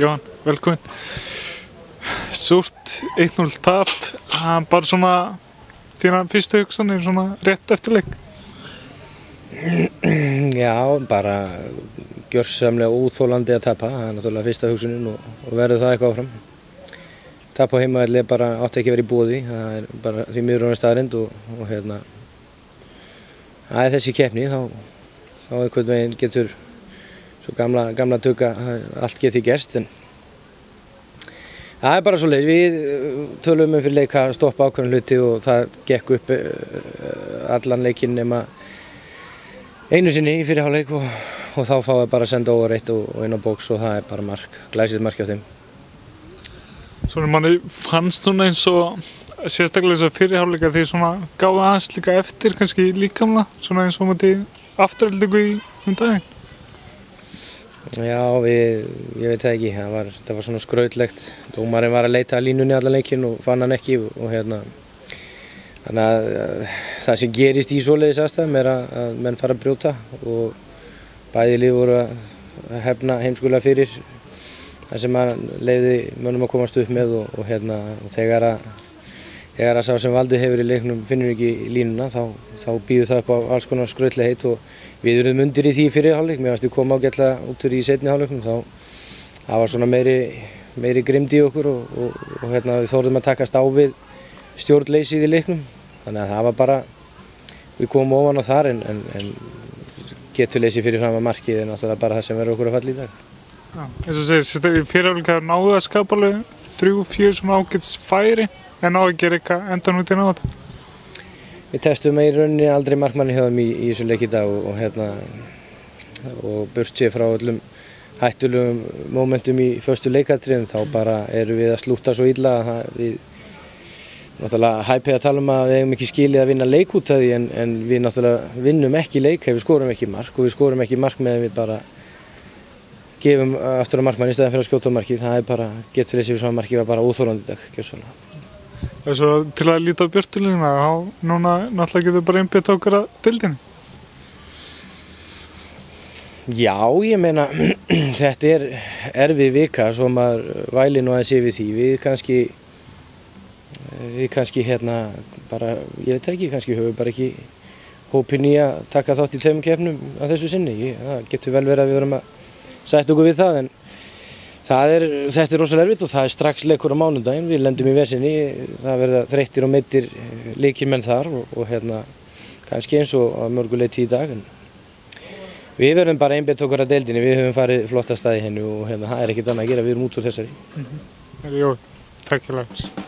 Jóhann, velkomin. Súrt 1-0 tap, bara svona þínar fyrstu hugsanir svona rétt eftir leik? Já, bara gjörsamlega óþolandi að tapa, það er náttúrulega fyrsta hugsunin og verður það eitthvað áfram. Tap á heimavelli bara átti ekki að vera í boði, það er bara því miður orðin staðreynd og það er þessi keppni, þá einhvern veginn getur svo gamla tugga allt geti gerst, en það er bara svoleiðis. Við tölum fyrir leik að stoppa ákveðna hluti og það gekk upp allan leikinn nema einu sinni í fyrri hálfleik og þá fá við bara að senda over eitt og inn á bóks og það er bara mark, glæsilegt mark hjá þeim. Svona manni fannst svona eins og sérstaklega þess að fyrri hálfleika því svona gáði aðeins líka eftir kannski líkamlega, svona eins og mútið afturhaldingu í daginn? Já, ég veit það ekki, það var svona skrautlegt. Dómarinn var að leita að línunni allan leikinn og fann hann ekki og þannig að það sem gerist í svoleiðis aðstæðum er að menn fara að brjóta og bæði lið voru að hefna heimskulega fyrir það sem leyfði mönnum að komast upp með og þegar að sá sem valdi hefur í leiknum finnur ekki línuna þá býður það upp á alls konar skrautlegheit og við erum undir í því fyrir hálfleik. Mér fannst við koma ágætlega út úr í seinni hálfleiknum, það var svona meiri grimmd í okkur og við þorðum að takast á við stjórnleysið í leiknum, þannig að það var bara, við komum ofan á þar en getuleysið fyrir fram að markið er náttúrulega bara það sem verður okkur að falla í dag. Já, eins og segir, sérstaklega í fyrri hálfleik náðu að skapa alveg 3-4 svona ágætis færi en á að gera eitthvað endanútinn á þetta. Við testum í rauninni aldrei markmanni hjá þeim í þessu leik í dag og burt sér frá öllum hættulegum mómentum í föstu leikatriðum, þá bara erum við að slúta svo illa að við náttúrulega hæpið að tala um að við hefum ekki skilið að vinna leik út af því en við náttúrulega vinnum ekki leik ef við skorum ekki mark og við skorum ekki mark meðan við bara gefum aftur á markmann í staðinn fyrir að skjóta á markið. Það er bara, getuleysið fyrir fram að markið var bara óþolandi í dag, gjörsamlega. Svo til að líta á björtulegina, þá núna náttúrulega getur bara einbeitt okkur að deildinni? Já, ég meina, þetta er erfið vika, svo maður væli nú aðeins yfir því. Við kannski bara, ég veit ekki, kannski höfum við bara ekki hópinn í að taka þátt í tveimur keppnum á þessu sinni. Það getur vel verið að við verum að sætta okkur við það, en þetta er rosalega erfitt og það er strax leikur á mánudaginn. Við lendum í vesinni, það verða þreyttir og meiddir leikmenn þar og kannski eins og að mörgu leyti í dag. En við verðum bara einbeitt okkur að deildinni, við höfum farið flotta staði henni og það er ekkert annað að gera, við erum út úr þessari. Jó, takk fyrir.